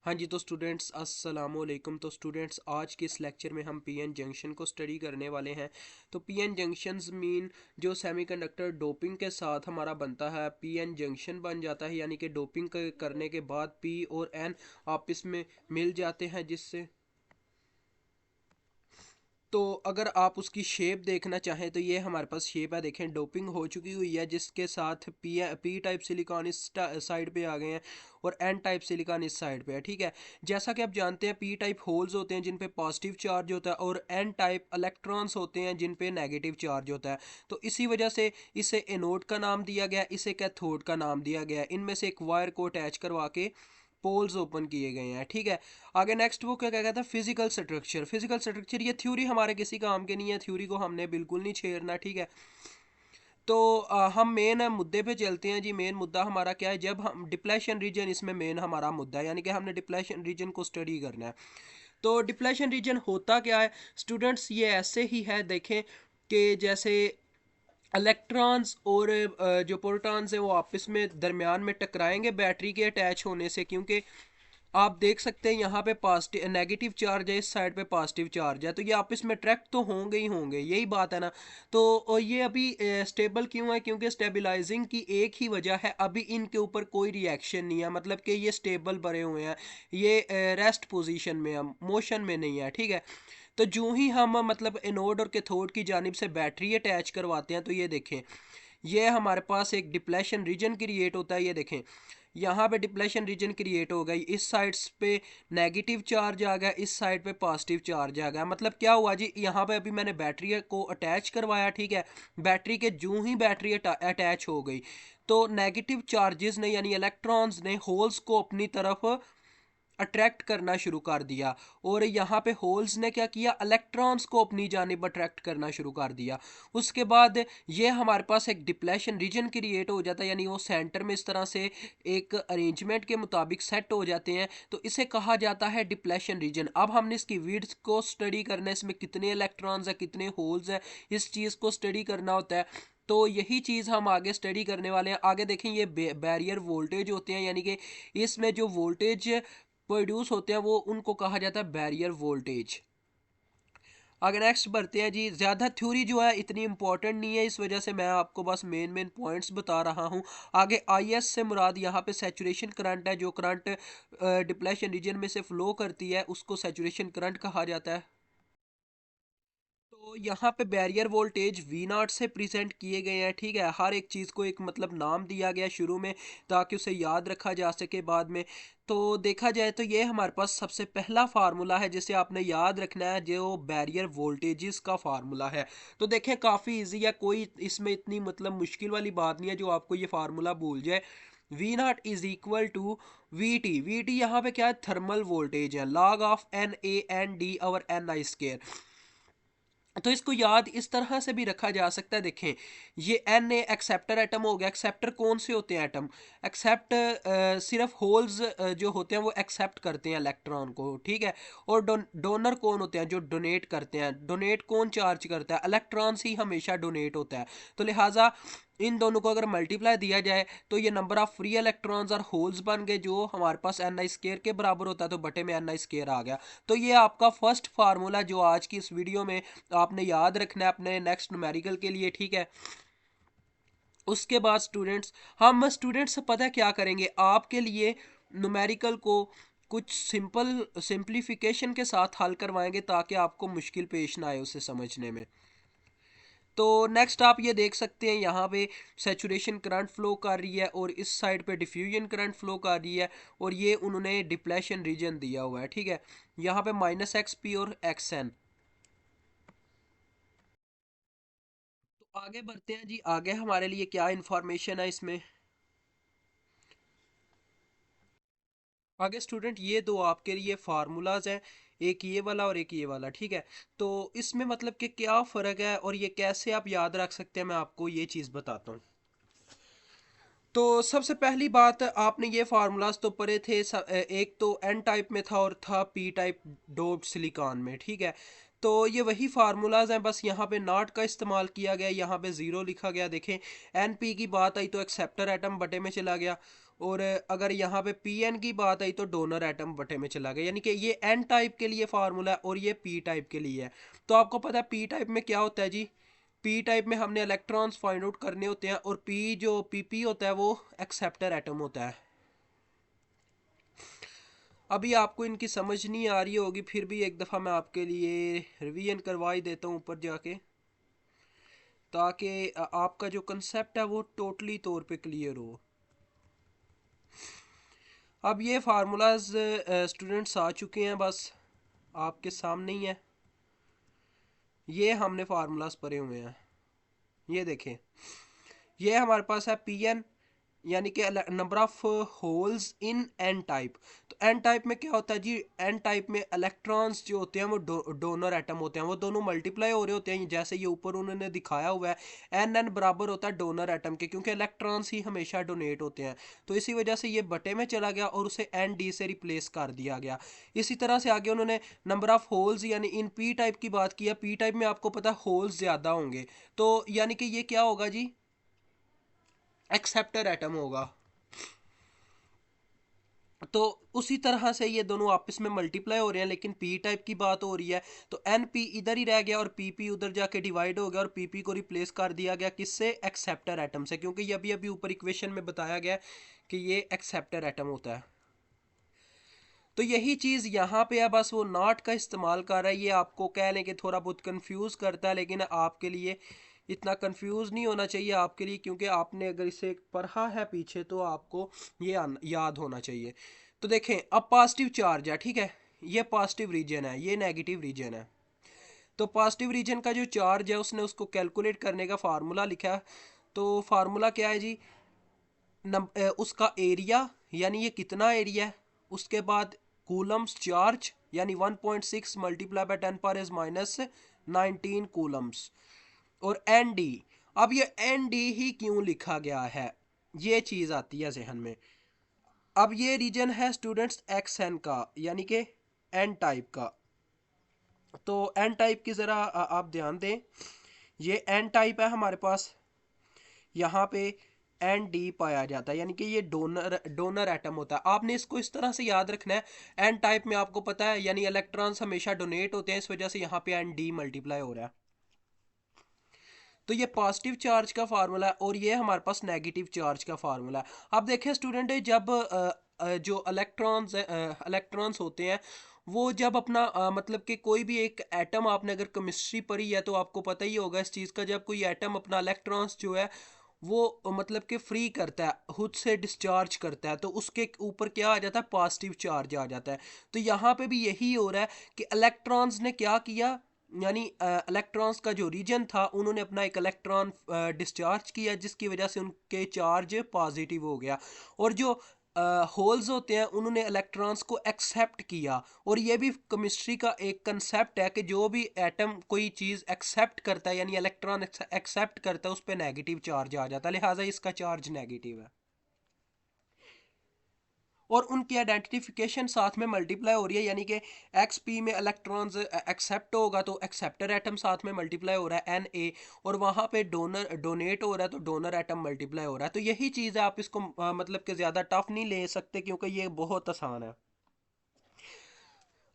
हाँ जी, तो स्टूडेंट्स अस्सलाम वालेकुम। तो स्टूडेंट्स आज के इस लेक्चर में हम पीएन जंक्शन को स्टडी करने वाले हैं। तो पीएन जंक्शंस मीन जो सेमीकंडक्टर डोपिंग के साथ हमारा बनता है पीएन जंक्शन बन जाता है, यानी कि डोपिंग करने के बाद पी और एन आपस में मिल जाते हैं, जिससे तो अगर आप उसकी शेप देखना चाहें तो ये हमारे पास शेप है। देखें, डोपिंग हो चुकी हुई है जिसके साथ पी टाइप सिलिकॉन इस साइड पे आ गए हैं और एन टाइप सिलिकॉन इस साइड पे है। ठीक है, जैसा कि आप जानते हैं पी टाइप होल्स होते हैं जिन पे पॉजिटिव चार्ज होता है और एन टाइप इलेक्ट्रॉन्स होते हैं जिन पे नेगेटिव चार्ज होता है। तो इसी वजह से इसे एनोड का नाम दिया गया, इसे कैथोड का नाम दिया गया। इनमें से एक वायर को अटैच करवा के पोल्स ओपन किए गए हैं। ठीक है, आगे नेक्स्ट वो क्या कहता है, फिजिकल स्ट्रक्चर। फिजिकल स्ट्रक्चर ये थ्योरी हमारे किसी काम के नहीं है, थ्योरी को हमने बिल्कुल नहीं छेड़ना। ठीक है, तो हम मेन मुद्दे पे चलते हैं जी। मेन मुद्दा हमारा क्या है, जब हम डिप्लेशन रीजन, इसमें मेन हमारा मुद्दा है, यानी कि हमने डिप्लेशन रीजन को स्टडी करना है। तो डिप्लेशन रीजन होता क्या है स्टूडेंट्स, ये ऐसे ही है। देखें कि जैसे इलेक्ट्रॉन्स और जो प्रोटॉन्स हैं वो आपस में दरमियान में टकराएंगे बैटरी के अटैच होने से, क्योंकि आप देख सकते हैं यहाँ पे पॉजिटिव नेगेटिव चार्ज है, इस साइड पे पॉजिटिव चार्ज है, तो ये आपस में अट्रैक्ट तो होंगे ही होंगे, यही बात है ना। तो और ये अभी स्टेबल क्यों है, क्योंकि स्टेबलाइजिंग की एक ही वजह है, अभी इनके ऊपर कोई रिएक्शन नहीं है, मतलब कि ये स्टेबल बने हुए हैं, ये रेस्ट पोजीशन में है, मोशन में नहीं है। ठीक है, तो जो ही हम मतलब एनोड और कैथोड की जानिब से बैटरी अटैच करवाते हैं तो ये देखें, ये हमारे पास एक डिप्लेशन रीजन क्रिएट होता है। ये देखें, यहाँ पे डिप्लेशन रीजन क्रिएट हो गई, इस साइड पे नेगेटिव चार्ज आ गया, इस साइड पे पॉजिटिव चार्ज आ गया। मतलब क्या हुआ जी, यहाँ पे अभी मैंने बैटरी को अटैच करवाया। ठीक है, बैटरी के जूं ही बैटरी अटैच हो गई तो नेगेटिव चार्जेस ने यानी इलेक्ट्रॉन्स ने होल्स को अपनी तरफ अट्रैक्ट करना शुरू कर दिया, और यहाँ पे होल्स ने क्या किया, इलेक्ट्रॉन्स को अपनी जानिब अट्रैक्ट करना शुरू कर दिया। उसके बाद ये हमारे पास एक डिप्लेशन रीजन क्रिएट हो जाता है, यानी वो सेंटर में इस तरह से एक अरेंजमेंट के मुताबिक सेट हो जाते हैं, तो इसे कहा जाता है डिप्लेशन रीजन। अब हमने इसकी विड्थ को स्टडी करना है, इसमें कितने इलेक्ट्रॉन्स है कितने होल्स है, इस चीज़ को स्टडी करना होता है। तो यही चीज़ हम आगे स्टडी करने वाले हैं। आगे देखें, ये बैरियर वोल्टेज होते हैं, यानी कि इसमें जो वोल्टेज प्रोड्यूस होते हैं वो उनको कहा जाता है बैरियर वोल्टेज। आगे नेक्स्ट बढ़ते हैं जी। ज़्यादा थ्योरी जो है इतनी इंपॉर्टेंट नहीं है, इस वजह से मैं आपको बस मेन मेन पॉइंट्स बता रहा हूँ। आगे आईएस से मुराद यहाँ पे सैचुरेशन करंट है, जो करंट डिप्लेशन रीजन में से फ्लो करती है उसको सैचुरेशन करंट कहा जाता है। तो यहाँ पे बैरियर वोल्टेज वी नॉट से प्रेजेंट किए गए हैं। ठीक है, हर एक चीज़ को एक मतलब नाम दिया गया शुरू में ताकि उसे याद रखा जा सके बाद में। तो देखा जाए तो ये हमारे पास सबसे पहला फार्मूला है जिसे आपने याद रखना है, जो बैरियर वोल्टेजेस का फार्मूला है। तो देखें, काफ़ी इजी है, कोई इसमें इतनी मतलब मुश्किल वाली बात नहीं है जो आपको ये फार्मूला भूल जाए। V naught is equal to V T यहाँ पे क्या है, थर्मल वोल्टेज है, log of N A N D और एन आई स्केयर। तो इसको याद इस तरह से भी रखा जा सकता है। देखें, ये एन ए एक्सेप्टर एटम हो गया। एक्सेप्टर कौन से होते हैं एटम, एक्सेप्ट सिर्फ होल्स जो होते हैं वो एक्सेप्ट करते हैं इलेक्ट्रॉन को। ठीक है, और डोनर कौन होते हैं, जो डोनेट करते हैं। डोनेट कौन चार्ज करता है, इलेक्ट्रॉन्स ही हमेशा डोनेट होता है। तो लिहाजा इन दोनों को अगर मल्टीप्लाई दिया जाए तो ये नंबर ऑफ फ्री इलेक्ट्रॉन्स और होल्स बन गए, जो हमारे पास एन आई स्केयर के बराबर होता है, तो बटे में एन आई स्केयर आ गया। तो ये आपका फर्स्ट फार्मूला जो आज की इस वीडियो में आपने याद रखना है अपने नेक्स्ट न्यूमेरिकल के लिए। ठीक है, उसके बाद स्टूडेंट्स पता क्या करेंगे, आपके लिए न्यूमेरिकल को कुछ सिंपलीफिकेशन के साथ हल करवाएंगे ताकि आपको मुश्किल पेश ना आए उसे समझने में। तो नेक्स्ट आप ये देख सकते हैं, यहाँ पे सैचुरेशन करंट फ्लो कर रही है और इस साइड पे डिफ्यूजन करंट फ्लो कर रही है, और ये उन्होंने डिप्लेशन रीजन दिया हुआ है। ठीक है, यहाँ पे माइनस एक्स पी और एक्स एन। तो आगे बढ़ते हैं जी। आगे हमारे लिए क्या इंफॉर्मेशन है इसमें, आगे स्टूडेंट ये दो आपके लिए फार्मूलाज हैं, एक ये वाला और एक ये वाला। ठीक है, तो इसमें मतलब कि क्या फ़र्क है और ये कैसे आप याद रख सकते हैं, मैं आपको ये चीज़ बताता हूँ। तो सबसे पहली बात, आपने ये फार्मूलाज तो पढ़े थे, एक तो एन टाइप में था और था पी टाइप डोप्ड सिलिकॉन में। ठीक है, तो ये वही फार्मूलाज हैं, बस यहाँ पे नॉट का इस्तेमाल किया गया, यहाँ पे ज़ीरो लिखा गया। देखें, एन पी की बात आई तो एक्सेप्टर एटम बटे में चला गया, और अगर यहाँ पे पी एन की बात आई तो डोनर एटम बटे में चला गया, यानी कि ये एन टाइप के लिए फार्मूला है और ये पी टाइप के लिए है। तो आपको पता है पी टाइप में क्या होता है जी, पी टाइप में हमने इलेक्ट्रॉन्स फाइंड आउट करने होते हैं, और पी जो पी होता है वो एक्सेप्टर एटम होता है। अभी आपको इनकी समझ नहीं आ रही होगी, फिर भी एक दफ़ा मैं आपके लिए रिवीजन करवा ही देता हूँ ऊपर जाके, ताकि आपका जो कंसेप्ट है वो टोटली तौर पे क्लियर हो। अब ये फार्मूलाज स्टूडेंट्स आ चुके हैं, बस आपके सामने ही है, ये हमने फार्मूलाज पढ़े हुए हैं। ये देखें, ये हमारे पास है पी एन, यानी कि number of holes in an type. तो एन टाइप में क्या होता है जी, एन टाइप में इलेक्ट्रॉन्स जो होते हैं वो डोनर एटम होते हैं, वो दोनों मल्टीप्लाई हो रहे होते हैं, जैसे ये ऊपर उन्होंने दिखाया हुआ है। एन एन बराबर होता है डोनर एटम के, क्योंकि इलेक्ट्रॉन्स ही हमेशा डोनेट होते हैं, तो इसी वजह से ये बटे में चला गया और उसे एन डी से रिप्लेस कर दिया गया। इसी तरह से आगे उन्होंने नंबर ऑफ होल्स, यानी इन पी टाइप की बात की है। पी टाइप में आपको पता है होल्स ज़्यादा होंगे, तो यानी कि ये क्या होगा जी, एक्सेप्टर एटम होगा। तो उसी तरह से ये दोनों आपस में मल्टीप्लाई हो रहे हैं, लेकिन पी टाइप की बात हो रही है, तो एन पी इधर ही रह गया और पी पी उधर जाके डिवाइड हो गया, और पी पी को रिप्लेस कर दिया गया किससे, एक्सेप्टर एटम से, क्योंकि ये अभी अभी ऊपर इक्वेशन में बताया गया कि ये एक्सेप्टर एटम होता है। तो यही चीज़ यहाँ पे है, बस वो नॉट का इस्तेमाल कर रहा है। ये आपको कह लें कि थोड़ा बहुत कंफ्यूज करता है, लेकिन आपके लिए इतना कंफ्यूज नहीं होना चाहिए आपके लिए, क्योंकि आपने अगर इसे पढ़ा है पीछे तो आपको ये याद होना चाहिए। तो देखें, अब पॉजिटिव चार्ज है, ठीक है, ये पॉजिटिव रीजन है, ये नेगेटिव रीजन है। तो पॉजिटिव रीजन का जो चार्ज है उसने उसको कैलकुलेट करने का फार्मूला लिखा है। तो फार्मूला क्या है जी, उसका एरिया, यानी ये कितना एरिया है, उसके बाद कूलम्स चार्ज, यानी 1.6 multiply by 10 power minus 19 Coulomb's, और एन डी। अब ये एन डी ही क्यों लिखा गया है, ये चीज़ आती है जहन में। अब ये रीजन है स्टूडेंट्स एक्स एन का, यानी कि एन टाइप का। तो एन टाइप की ज़रा आप ध्यान दें, ये एन टाइप है हमारे पास, यहाँ पे एन डी पाया जाता है, यानी कि ये डोनर डोनर एटम होता है। आपने इसको इस तरह से याद रखना है, एन टाइप में आपको पता है यानी इलेक्ट्रॉन्स हमेशा डोनेट होते हैं, इस वजह से यहाँ पे एन डी मल्टीप्लाई हो रहा है। तो ये पॉजिटिव चार्ज का फार्मूला है, और ये हमारे पास नेगेटिव चार्ज का फार्मूला है। अब देखें स्टूडेंट, जब जो इलेक्ट्रॉन्स होते हैं वो जब अपना मतलब कि कोई भी एक एटम, आपने अगर केमिस्ट्री पढ़ी है तो आपको पता ही होगा इस चीज़ का, जब कोई एटम अपना इलेक्ट्रॉन्स जो है वो मतलब कि फ्री करता है, खुद से डिस्चार्ज करता है, तो उसके ऊपर क्या आ जाता है, पॉजिटिव चार्ज आ जाता है। तो यहाँ पे भी यही हो रहा है कि इलेक्ट्रॉन्स ने क्या किया, यानी इलेक्ट्रॉन्स का जो रीजन था उन्होंने अपना एक इलेक्ट्रॉन डिस्चार्ज किया, जिसकी वजह से उनके चार्ज पॉजिटिव हो गया, और जो होल्स होते हैं उन्होंने इलेक्ट्रॉन्स को एक्सेप्ट किया। और ये भी केमिस्ट्री का एक कंसेप्ट है कि जो भी एटम कोई चीज़ एक्सेप्ट करता है, यानी इलेक्ट्रॉन एक्सेप्ट करता है, उस पर नेगेटिव चार्ज आ जाता है, लिहाजा इसका चार्ज नेगेटिव है। और उनकी आइडेंटिफिकेशन साथ में मल्टीप्लाई हो रही है, यानी कि एक्स पी में इलेक्ट्रॉन्स एक्सेप्ट होगा तो एक्सेप्टर एटम साथ में मल्टीप्लाई हो रहा है एन ए, और वहाँ पे डोनर डोनेट हो रहा है तो डोनर एटम मल्टीप्लाई हो रहा है। तो यही चीज़ है, आप इसको मतलब कि ज़्यादा टफ नहीं ले सकते, क्योंकि ये बहुत आसान है।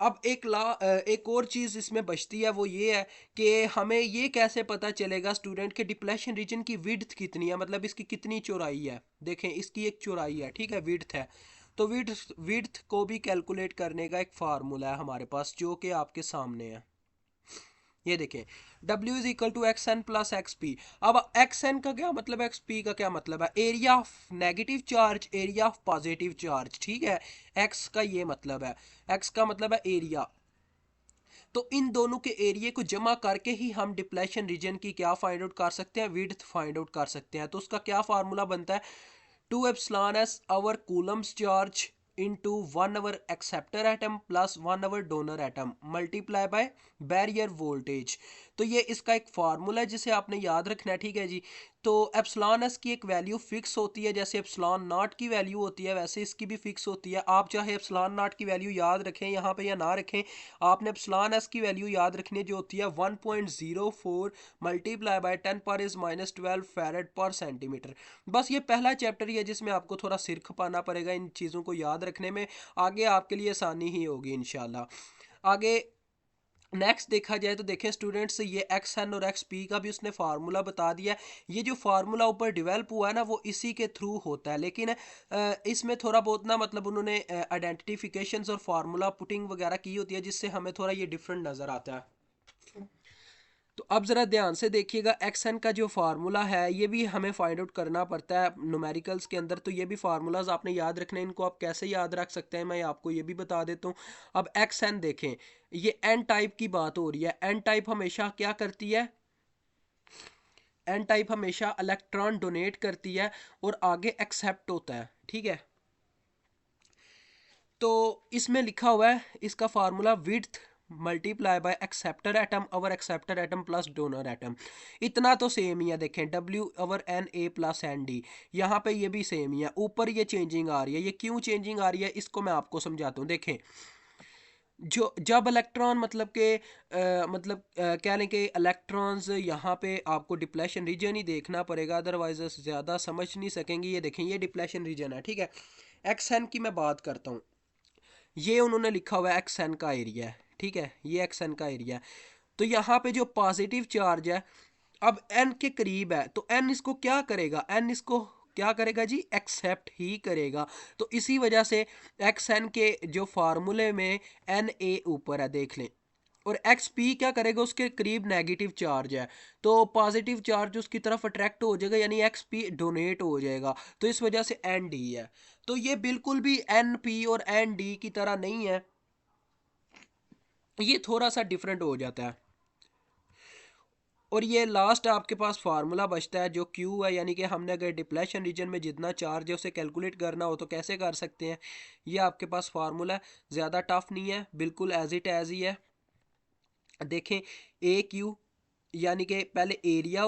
अब एक और चीज़ इसमें बचती है, वो ये है कि हमें ये कैसे पता चलेगा स्टूडेंट के डिप्लेशन रीजन की विड्थ कितनी है, मतलब इसकी कितनी चौड़ाई है। देखें, इसकी एक चौड़ाई है, ठीक है, विड्थ है। तो विड्थ को भी कैलकुलेट करने का एक फार्मूला है हमारे पास, जो कि आपके सामने है। ये देखें, W is equal to X N plus X P. अब एक्स एन का क्या मतलब है, एक्स पी का क्या मतलब है, area of negative charge, area of positive charge, ठीक है। एक्स का ये मतलब है, एक्स का मतलब है एरिया। तो इन दोनों के एरिया को जमा करके ही हम डिप्लेशन रीजन की क्या फाइंड आउट कर सकते हैं, विड्थ फाइंड आउट कर सकते हैं। तो उसका क्या फार्मूला बनता है, 2 epsilon S our Coulomb's charge into 1 our acceptor atom plus 1 our donor atom multiply by barrier voltage। तो ये इसका एक फार्मूला है जिसे आपने याद रखना है, ठीक है जी। तो एप्सिलॉन एस की एक वैल्यू फिक्स होती है, जैसे एप्सिलॉन नॉट की वैल्यू होती है वैसे इसकी भी फिक्स होती है। आप चाहे एप्सिलॉन नॉट की वैल्यू याद रखें यहाँ पे या ना रखें, आपने एप्सिलॉन एस की वैल्यू याद रखनी है जो होती है 1.04 मल्टीप्लाई बाय 10⁻⁻12 फैरेड पर सेंटीमीटर। बस ये पहला चैप्टर ही है जिसमें आपको थोड़ा सिर खपाना पड़ेगा इन चीज़ों को याद रखने में, आगे आपके लिए आसानी ही होगी इंशाल्लाह। आगे नेक्स्ट देखा जाए तो देखें स्टूडेंट्स, ये एक्स एन और एक्स पी का भी उसने फार्मूला बता दिया है। ये जो फार्मूला ऊपर डेवलप हुआ है ना वो इसी के थ्रू होता है, लेकिन इसमें थोड़ा बहुत ना मतलब उन्होंने आइडेंटिफिकेशंस और फार्मूला पुटिंग वगैरह की होती है जिससे हमें थोड़ा ये डिफरेंट नज़र आता है। तो अब ज़रा ध्यान से देखिएगा, एक्स एन का जो फार्मूला है ये भी हमें फाइंड आउट करना पड़ता है न्यूमेरिकल्स के अंदर, तो ये भी फार्मूलाज आपने याद रखने हैं। इनको आप कैसे याद रख सकते हैं मैं आपको ये भी बता देता हूँ। अब एक्स एन देखें, ये एन टाइप की बात हो रही है। एन टाइप हमेशा क्या करती है, एन टाइप हमेशा इलेक्ट्रॉन डोनेट करती है और आगे एक्सेप्ट होता है, ठीक है। तो इसमें लिखा हुआ है इसका formula width multiply by acceptor atom over acceptor atom plus donor atom. इतना तो सेम ही है, देखें W over N A plus N D, यहाँ पे ये भी सेम ही है। ऊपर ये चेंजिंग आ रही है, ये क्यों चेंजिंग आ रही है इसको मैं आपको समझाता हूँ। देखें जो जब इलेक्ट्रॉन मतलब के कह लें कि इलेक्ट्रॉन्स यहाँ पे आपको डिप्लेशन रीजन ही देखना पड़ेगा, अदरवाइज ज़्यादा समझ नहीं सकेंगे। ये देखें ये डिप्लेशन रीजन है, ठीक है। एक्स एन की मैं बात करता हूँ, ये उन्होंने लिखा हुआ है एक्स एन का एरिया है, ठीक है, ये एक्स एन का एरिया है। तो यहाँ पे जो पॉजिटिव चार्ज है अब एन के करीब है, तो एन इसको क्या करेगा, एन इसको क्या करेगा जी, एक्सेप्ट ही करेगा। तो इसी वजह से एक्स एन के जो फार्मूले में एन ए ऊपर है देख लें, और एक्स पी क्या करेगा, उसके करीब नेगेटिव चार्ज है तो पॉजिटिव चार्ज उसकी तरफ अट्रैक्ट हो जाएगा, यानी एक्स पी डोनेट हो जाएगा, तो इस वजह से एन डी है। तो ये बिल्कुल भी एन पी और एन डी की तरह नहीं है, ये थोड़ा सा डिफरेंट हो जाता है। और ये लास्ट आपके पास फार्मूला बचता है जो क्यू है, यानी कि हमने अगर डिप्लेशन रीजन में जितना चार्ज है उसे कैलकुलेट करना हो तो कैसे कर सकते हैं। ये आपके पास फार्मूला है, ज़्यादा टफ नहीं है, बिल्कुल एज इट एज ही है। देखें ए क्यू यानी कि पहले एरिया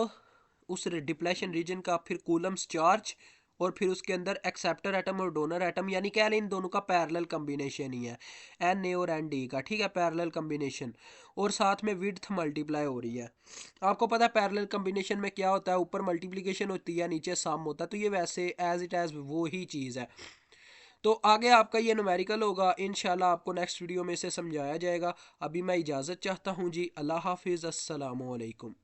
उस डिप्लेशन रीजन का, फिर कूलम्स चार्ज, और फिर उसके अंदर एक्सेप्टर एटम और डोनर एटम, यानी क्या इन दोनों का पैरेलल कम्बिनेशन ही है, एन ए और एन डी का, ठीक है, पैरेलल कम्बिनेशन। और साथ में विड्थ मल्टीप्लाई हो रही है। आपको पता है पैरेलल कम्बिनेशन में क्या होता है, ऊपर मल्टीप्लिकेशन होती है नीचे सम होता है, तो ये वैसे एज इट एज वो ही चीज़ है। तो आगे आपका ये न्यूमेरिकल होगा, इंशाल्लाह आपको नेक्स्ट वीडियो में इसे समझाया जाएगा। अभी मैं इजाज़त चाहता हूँ जी, अल्लाह हाफिज़, अस्सलामु अलैकुम।